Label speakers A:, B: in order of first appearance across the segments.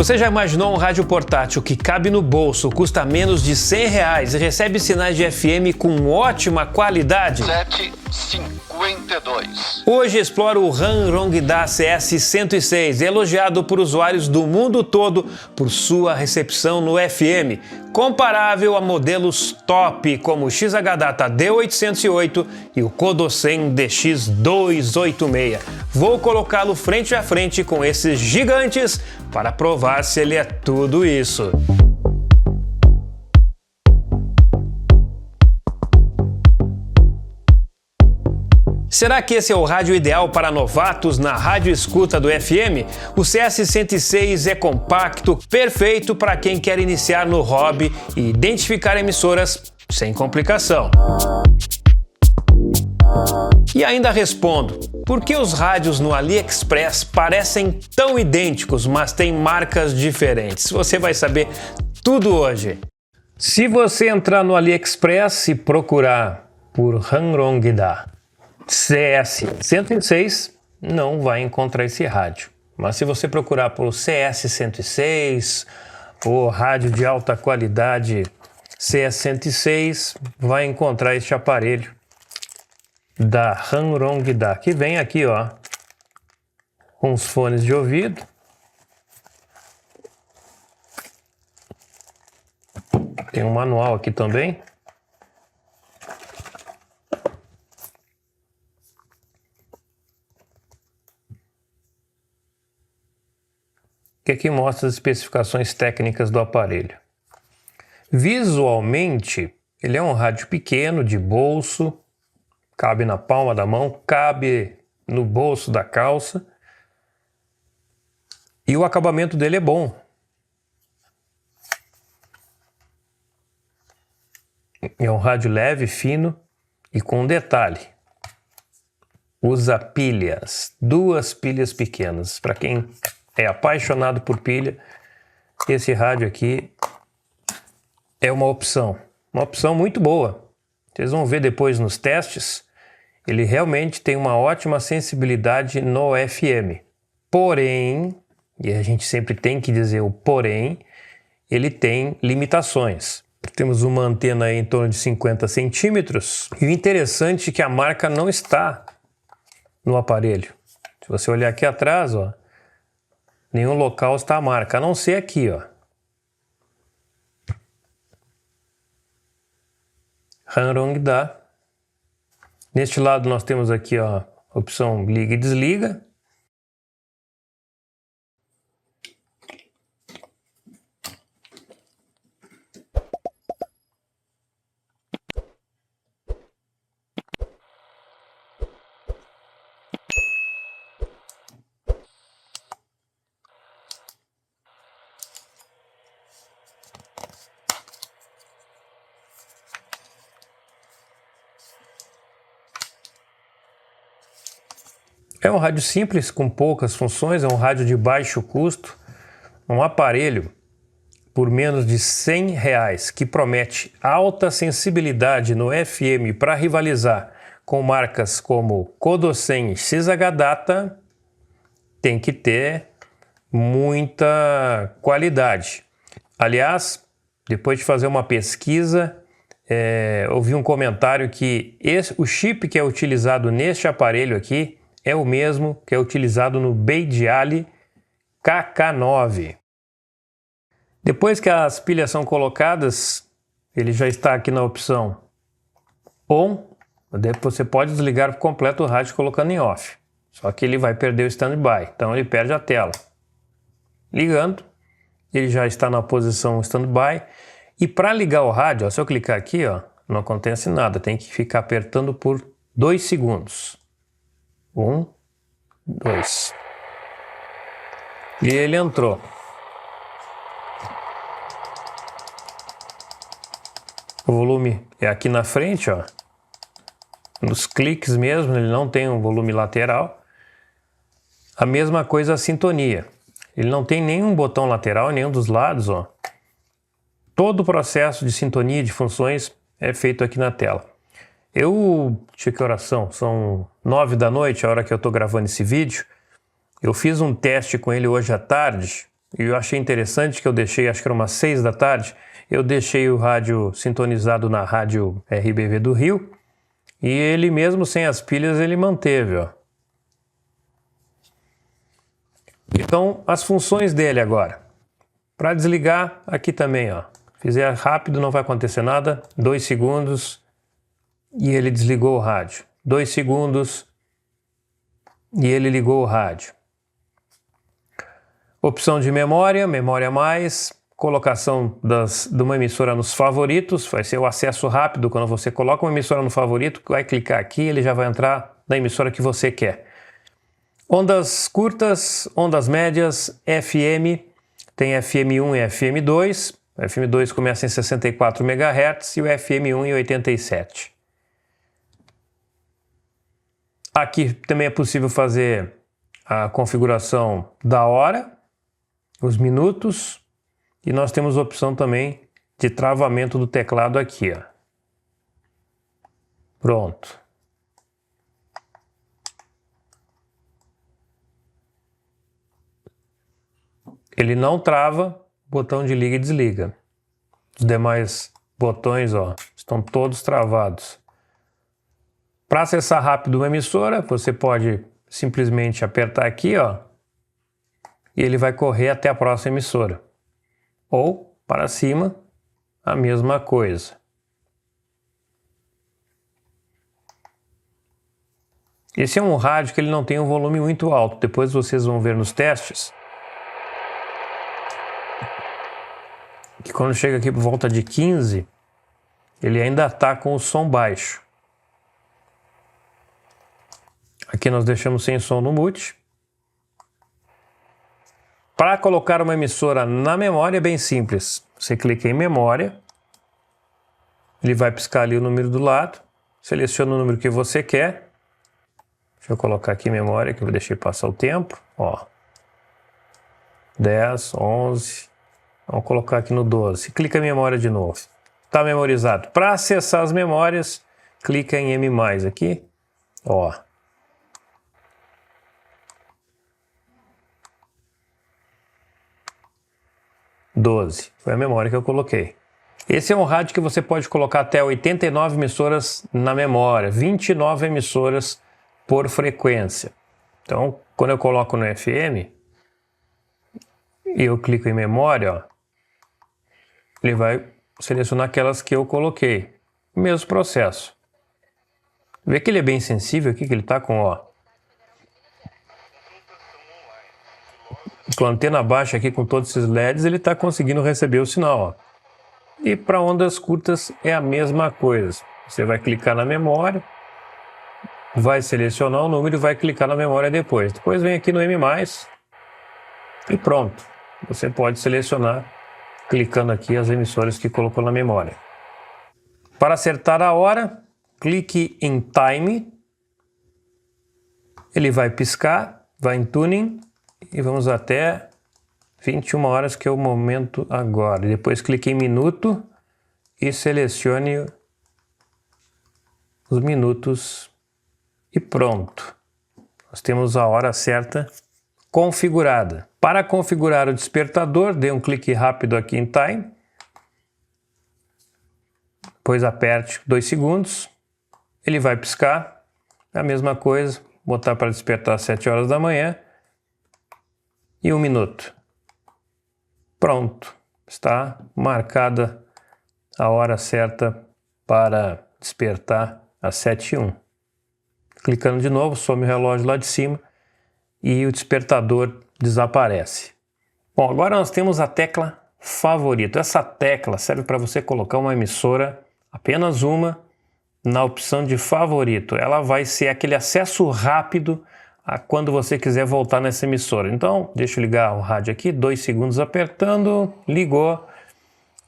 A: Você já imaginou um rádio portátil que cabe no bolso, custa menos de R$100 e recebe sinais de FM com ótima qualidade?
B: 752.
A: Hoje explora o Hanrongda CS106, elogiado por usuários do mundo todo por sua recepção no FM, comparável a modelos top como o XH-Data D808 e o Kodosen DX286. Vou colocá-lo frente a frente com esses gigantes para provar se ele é tudo isso. Será que esse é o rádio ideal para novatos na rádio escuta do FM? O CS106 é compacto, perfeito para quem quer iniciar no hobby e identificar emissoras sem complicação. E ainda respondo, por que os rádios no AliExpress parecem tão idênticos, mas têm marcas diferentes? Você vai saber tudo hoje. Se você entrar no AliExpress e procurar por Hanrongda CS106, não vai encontrar esse rádio. Mas se você procurar por CS106 ou rádio de alta qualidade CS106, vai encontrar este aparelho da Hanrongda, que vem aqui, ó, com os fones de ouvido. Tem um manual aqui também. Que aqui mostra as especificações técnicas do aparelho. Visualmente, ele é um rádio pequeno, de bolso, cabe na palma da mão, cabe no bolso da calça e o acabamento dele é bom. É um rádio leve, fino e com um detalhe. Usa pilhas, 2 pilhas pequenas. Para quem é apaixonado por pilha, esse rádio aqui é uma opção muito boa. Vocês vão ver depois nos testes, ele realmente tem uma ótima sensibilidade no FM. Porém, e a gente sempre tem que dizer o porém, ele tem limitações. Temos uma antena aí em torno de 50 centímetros e o interessante é que a marca não está no aparelho. Se você olhar aqui atrás, ó, nenhum local está a marca, a não ser aqui, ó. Hanrongda. Neste lado nós temos aqui, ó, a opção liga e desliga. É um rádio simples, com poucas funções, é um rádio de baixo custo, um aparelho por menos de R$100 que promete alta sensibilidade no FM para rivalizar com marcas como Kodosen e XH-Data, tem que ter muita qualidade. Aliás, depois de fazer uma pesquisa, ouvi um comentário que o chip que é utilizado neste aparelho aqui é o mesmo que é utilizado no Beidjali KK9. Depois que as pilhas são colocadas, ele já está aqui na opção ON. Você pode desligar por completo o rádio colocando em OFF. Só que ele vai perder o standby, então ele perde a tela. Ligando, ele já está na posição standby. E para ligar o rádio, ó, se eu clicar aqui, ó, não acontece nada. Tem que ficar apertando por 2 segundos. 1, 2. E ele entrou. O volume é aqui na frente, ó. Nos cliques mesmo, ele não tem um volume lateral. A mesma coisa a sintonia. Ele não tem nenhum botão lateral, nenhum dos lados, ó. Todo o processo de sintonia de funções é feito aqui na tela. Deixa eu que oração, são 9 da noite, a hora que eu estou gravando esse vídeo. Eu fiz um teste com ele hoje à tarde e eu achei interessante que eu deixei, acho que era umas 6 da tarde, eu deixei o rádio sintonizado na rádio RBV do Rio, e ele mesmo sem as pilhas ele manteve, ó. Então, as funções dele agora. Para desligar, aqui também, ó. Fizer rápido, não vai acontecer nada. 2 segundos e ele desligou o rádio. 2 segundos e ele ligou o rádio. Opção de memória, memória mais, colocação de uma emissora nos favoritos, vai ser o acesso rápido. Quando você coloca uma emissora no favorito, vai clicar aqui, ele já vai entrar na emissora que você quer. Ondas curtas, ondas médias, FM, tem FM1 e FM2. O FM2 começa em 64 MHz e o FM1 em 87. Aqui também é possível fazer a configuração da hora, os minutos, e nós temos a opção também de travamento do teclado aqui, ó. Pronto. Ele não trava o botão de liga e desliga. Os demais botões, ó, estão todos travados. Para acessar rápido uma emissora, você pode simplesmente apertar aqui, ó, e ele vai correr até a próxima emissora. Ou para cima, a mesma coisa. Esse é um rádio que ele não tem um volume muito alto. Depois vocês vão ver nos testes que quando chega aqui por volta de 15, ele ainda está com o som baixo. Aqui nós deixamos sem som no mute. Para colocar uma emissora na memória é bem simples. Você clica em memória, ele vai piscar ali o número do lado, seleciona o número que você quer. Deixa eu colocar aqui memória, que eu deixei passar o tempo. Ó, 10, 11... Vamos colocar aqui no 12. Clica em memória de novo. Está memorizado. Para acessar as memórias, clica em M+, aqui. Ó. (12) Foi a memória que eu coloquei. Esse é um rádio que você pode colocar até 89 emissoras na memória. 29 emissoras por frequência. Então, quando eu coloco no FM, e eu clico em memória, ó, ele vai selecionar aquelas que eu coloquei. Mesmo processo. Vê que ele é bem sensível aqui, que ele está com, ó, com a antena baixa aqui, com todos esses LEDs, ele está conseguindo receber o sinal, ó. E para ondas curtas é a mesma coisa. Você vai clicar na memória, vai selecionar o número e vai clicar na memória depois. Depois vem aqui no M+, e pronto. Você pode selecionar clicando aqui as emissoras que colocou na memória. Para acertar a hora, clique em Time. Ele vai piscar, vai em Tuning e vamos até 21 horas, que é o momento agora. Depois clique em Minuto e selecione os minutos e pronto. Nós temos a hora certa configurada. Para configurar o despertador, dê um clique rápido aqui em Time. Depois aperte 2 segundos. Ele vai piscar. A mesma coisa. Botar para despertar às 7 horas da manhã. E 1 minuto. Pronto. Está marcada a hora certa para despertar às 7h01. Clicando de novo, some o relógio lá de cima e o despertador desaparece. Bom, agora nós temos a tecla favorito. Essa tecla serve para você colocar uma emissora, apenas uma, na opção de favorito. Ela vai ser aquele acesso rápido a quando você quiser voltar nessa emissora. Então, deixa eu ligar o rádio aqui, 2 segundos apertando, ligou.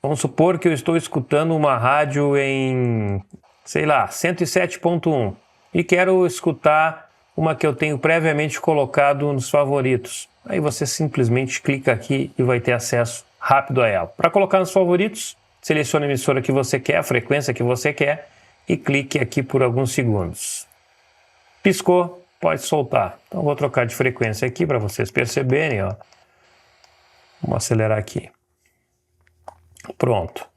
A: Vamos supor que eu estou escutando uma rádio em, sei lá, 107.1 e quero escutar uma que eu tenho previamente colocado nos favoritos. Aí você simplesmente clica aqui e vai ter acesso rápido a ela. Para colocar nos favoritos, selecione a emissora que você quer, a frequência que você quer e clique aqui por alguns segundos. Piscou, pode soltar. Então vou trocar de frequência aqui para vocês perceberem, ó. Vamos acelerar aqui. Pronto.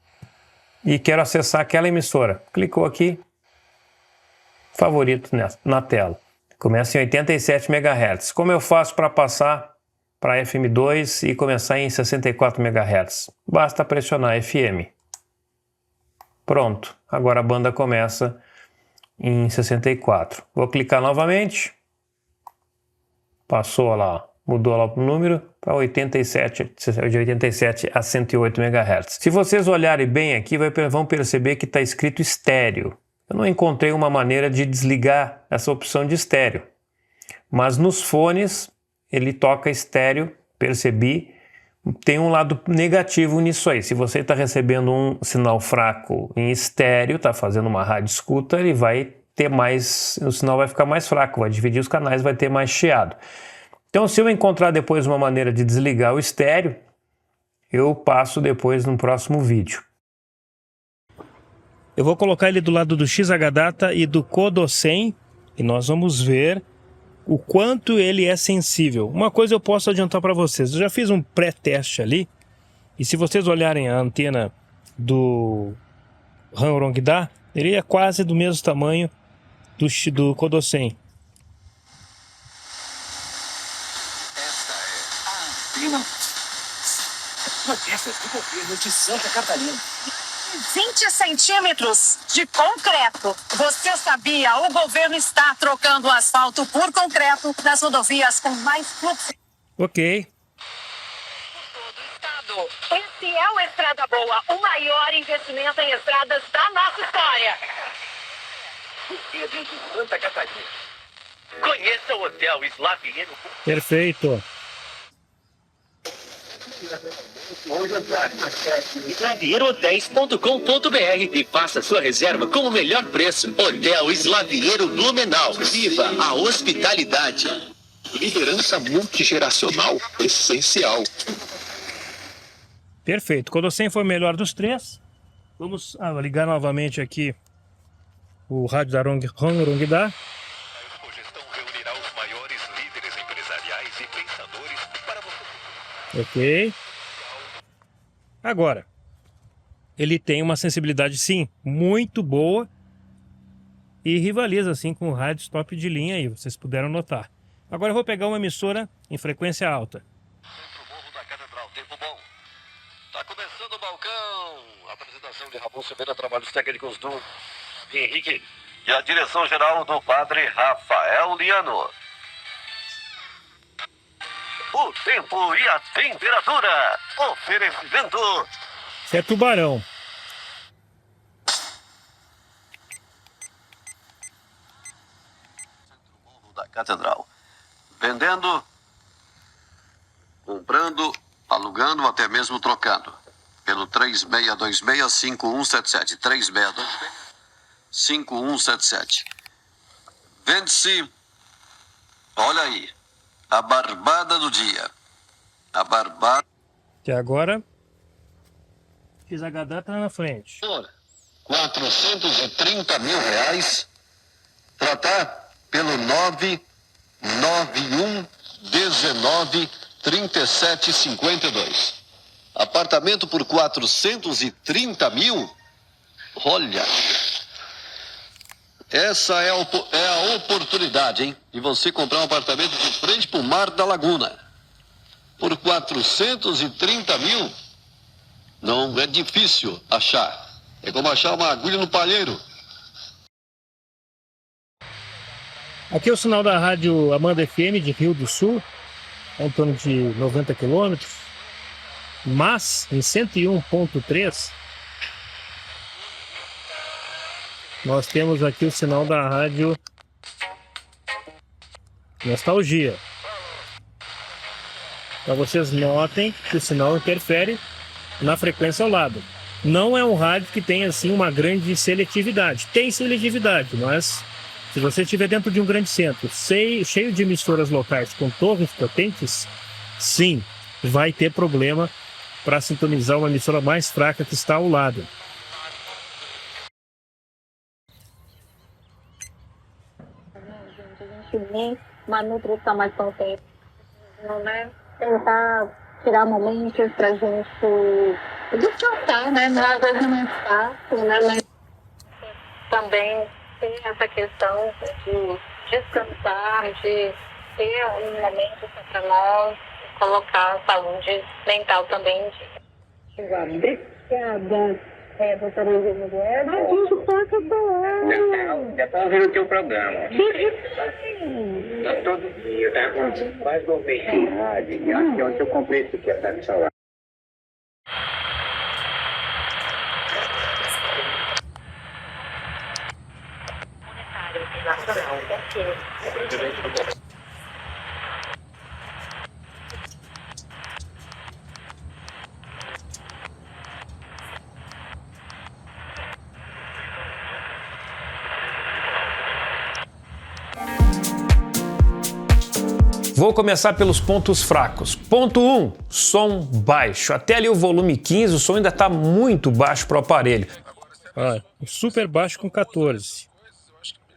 A: E quero acessar aquela emissora. Clicou aqui. Favorito na tela. Começa em 87 MHz. Como eu faço para passar para FM2 e começar em 64 MHz? Basta pressionar FM. Pronto. Agora a banda começa em 64. Vou clicar novamente. Passou lá. Mudou lá o número para 87, de 87 a 108 MHz. Se vocês olharem bem aqui, vão perceber que está escrito estéreo. Eu não encontrei uma maneira de desligar essa opção de estéreo. Mas nos fones, ele toca estéreo, percebi. Tem um lado negativo nisso aí. Se você está recebendo um sinal fraco em estéreo, está fazendo uma rádio escuta, ele vai ter mais, o sinal vai ficar mais fraco, vai dividir os canais, vai ter mais chiado. Então, se eu encontrar depois uma maneira de desligar o estéreo, eu passo depois no próximo vídeo. Eu vou colocar ele do lado do XH-Data e do Codocem e nós vamos ver o quanto ele é sensível. Uma coisa eu posso adiantar para vocês, eu já fiz um pré-teste ali e se vocês olharem a antena do Hanrongda, ele é quase do mesmo tamanho do Codocem.
B: Promessas do governo de Santa Catarina. 20 centímetros de concreto. Você sabia? O governo está trocando o asfalto por concreto nas rodovias com mais fluxo.
A: Ok.
B: Por todo o estado. Esse é o Estrada Boa, o maior investimento em estradas da nossa história. Governo de Santa Catarina. Conheça o Hotel Slaviero.
A: Perfeito.
C: Slaviero10.com.br e faça sua reserva com o melhor preço. Hotel Slaviero Blumenau. Viva a hospitalidade. Liderança multigeracional essencial.
A: Perfeito. Codocem foi o melhor dos três. Vamos ligar novamente aqui o rádio da Hanrongda.
D: A Expogestão reunirá os maiores líderes empresariais e pensadores para você.
A: Ok. Agora, ele tem uma sensibilidade, sim, muito boa e rivaliza, assim, com rádios top de linha aí, vocês puderam notar. Agora eu vou pegar uma emissora em frequência alta.
D: Centro Morro da Catedral, tempo bom. Tá começando o balcão. A apresentação de Ramon Silveira, trabalhos técnicos do Henrique e a direção geral do padre Rafael Liano. O tempo e a temperatura. Oferecimento.
A: Isso é Tubarão.
D: Centro Morro da Catedral. Vendendo, comprando, alugando ou até mesmo trocando. Pelo 3626-5177. 3626-5177. Vende-se. Olha aí. A barbada do dia. A barbada.
A: Que agora, XH tá na frente.
D: Por 430 mil reais. Tratar pelo 991 19 37 52. Apartamento por 430 mil. Olha. Essa é a oportunidade, hein? De você comprar um apartamento de frente para o Mar da Laguna. Por 430 mil. Não é difícil achar. É como achar uma agulha no palheiro.
A: Aqui é o sinal da rádio Amanda FM de Rio do Sul, em torno de 90 quilômetros, mas em 101.3 nós temos aqui o sinal da rádio Nostalgia. Para vocês notem que o sinal interfere na frequência ao lado. Não é um rádio que tem assim uma grande seletividade. Tem seletividade, mas se você estiver dentro de um grande centro, cheio de emissoras locais com torres potentes, sim, vai ter problema para sintonizar uma emissora mais fraca que está ao lado.
E: Uma nutrição mais potente, né? Tentar tirar momentos pra gente descansar, né? Às vezes não é fácil, né? Mas também tem essa questão de descansar, de ter um momento para nós, colocar a saúde mental também em dia. Obrigada. Doutora Eugênia Guedes. A gente pode falar.
F: Já tá ouvindo o teu programa. Todo dia, tá? Quase 90 rádio. Acho que ontem eu comprei isso aqui, tá no celular.
A: Vou começar pelos pontos fracos. Ponto 1, som baixo. Até ali o volume 15, o som ainda está muito baixo para o aparelho.
G: Super baixo com 14.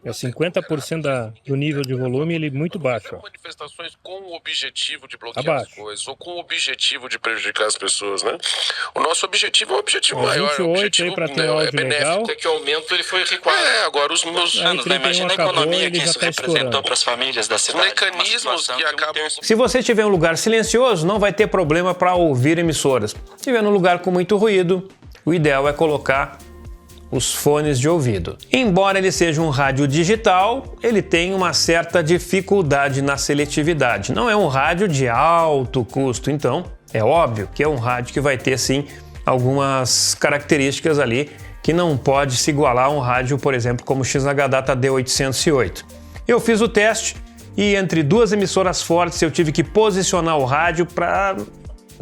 G: É 50% do nível de volume, ele muito baixo.
H: Manifestações com o objetivo de bloquear as coisas, ou com o objetivo de prejudicar as pessoas, né? O nosso objetivo é um objetivo maior.
G: 28 objetivo, aí para ter áudio legal.
H: Até que o aumento ele foi recuado. Agora os meus
G: anos, né? Imagina a economia que isso representou
H: para as famílias da cidade. Mecanismos que acabam...
A: Se você tiver um lugar silencioso, não vai ter problema para ouvir emissoras. Se tiver num lugar com muito ruído, o ideal é colocar os fones de ouvido. Embora ele seja um rádio digital, ele tem uma certa dificuldade na seletividade. Não é um rádio de alto custo, então é óbvio que é um rádio que vai ter sim algumas características ali que não pode se igualar a um rádio, por exemplo, como o XH-Data D808. Eu fiz o teste e entre duas emissoras fortes eu tive que posicionar o rádio para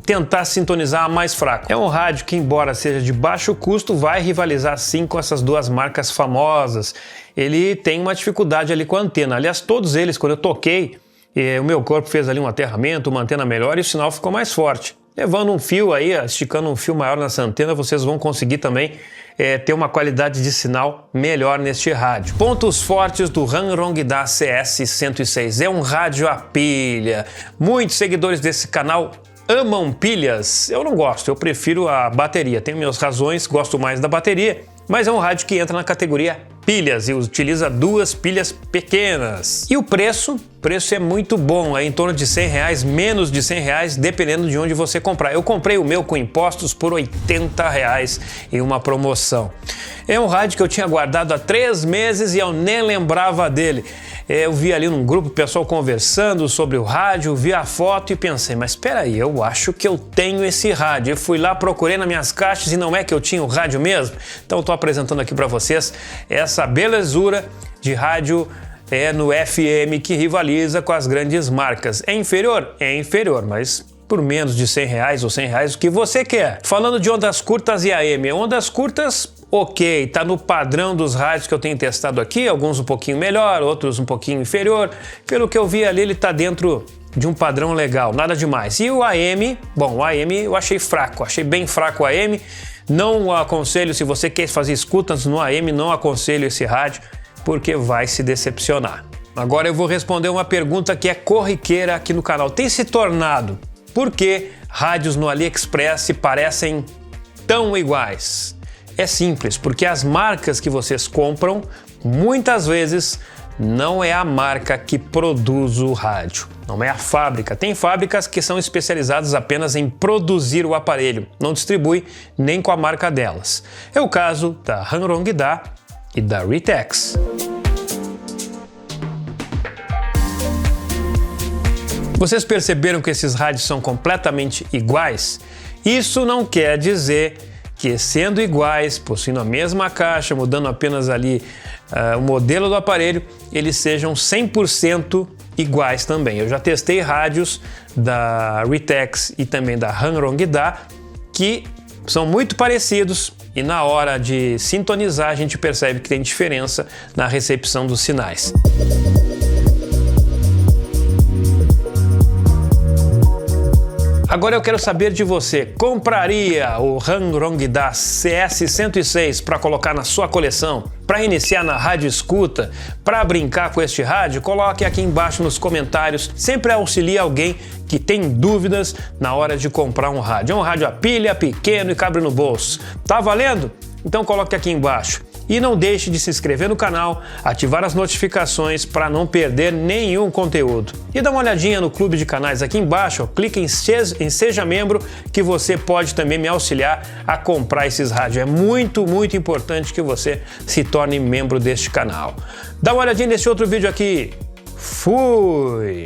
A: tentar sintonizar a mais fraca. É um rádio que, embora seja de baixo custo, vai rivalizar sim com essas duas marcas famosas. Ele tem uma dificuldade ali com a antena. Aliás, todos eles, quando eu toquei, o meu corpo fez ali um aterramento, uma antena melhor e o sinal ficou mais forte. Levando um fio aí, esticando um fio maior nessa antena, vocês vão conseguir também ter uma qualidade de sinal melhor neste rádio. Pontos fortes do Hanrongda CS106. É um rádio a pilha. Muitos seguidores desse canal amam pilhas. Eu não gosto, eu prefiro a bateria. Tenho minhas razões, gosto mais da bateria, mas é um rádio que entra na categoria pilhas e utiliza duas pilhas pequenas. E o preço é muito bom, é em torno de R$100, menos de R$100, dependendo de onde você comprar. Eu comprei o meu com impostos por R$80 em uma promoção. É um rádio que eu tinha guardado há 3 meses e eu nem lembrava dele. Eu vi ali num grupo o pessoal conversando sobre o rádio, vi a foto e pensei, mas espera aí, eu acho que eu tenho esse rádio. Eu fui lá, procurei nas minhas caixas e não é que eu tinha o rádio mesmo? Então estou apresentando aqui para vocês essa belezura de rádio no FM que rivaliza com as grandes marcas. É inferior? É inferior, mas por menos de R$100 ou R$100, o que você quer. Falando de ondas curtas e AM, ondas curtas, ok, tá no padrão dos rádios que eu tenho testado aqui, alguns um pouquinho melhor, outros um pouquinho inferior. Pelo que eu vi ali, ele tá dentro de um padrão legal, nada demais. E o AM, bom, o AM eu achei fraco, achei bem fraco o AM. Não aconselho, se você quer fazer escutas no AM, não aconselho esse rádio, porque vai se decepcionar. Agora eu vou responder uma pergunta que é corriqueira aqui no canal. Tem se tornado, por que rádios no AliExpress se parecem tão iguais? É simples, porque as marcas que vocês compram, muitas vezes, não é a marca que produz o rádio, não é a fábrica. Tem fábricas que são especializadas apenas em produzir o aparelho, não distribui nem com a marca delas. É o caso da Hanrongda e da Ritex. Vocês perceberam que esses rádios são completamente iguais? Isso não quer dizer que, sendo iguais, possuindo a mesma caixa, mudando apenas ali o modelo do aparelho, eles sejam 100% iguais também. Eu já testei rádios da Ritex e também da Hanrongda que são muito parecidos e na hora de sintonizar a gente percebe que tem diferença na recepção dos sinais. Agora eu quero saber de você, compraria o Hangrong-Da CS106 para colocar na sua coleção? Para iniciar na rádio escuta? Para brincar com este rádio? Coloque aqui embaixo nos comentários, sempre auxilia alguém que tem dúvidas na hora de comprar um rádio. É um rádio a pilha, pequeno e cabe no bolso. Tá valendo? Então coloque aqui embaixo. E não deixe de se inscrever no canal, ativar as notificações para não perder nenhum conteúdo. E dá uma olhadinha no clube de canais aqui embaixo, ó, clique em Seja Membro, que você pode também me auxiliar a comprar esses rádios. É muito, muito importante que você se torne membro deste canal. Dá uma olhadinha nesse outro vídeo aqui. Fui!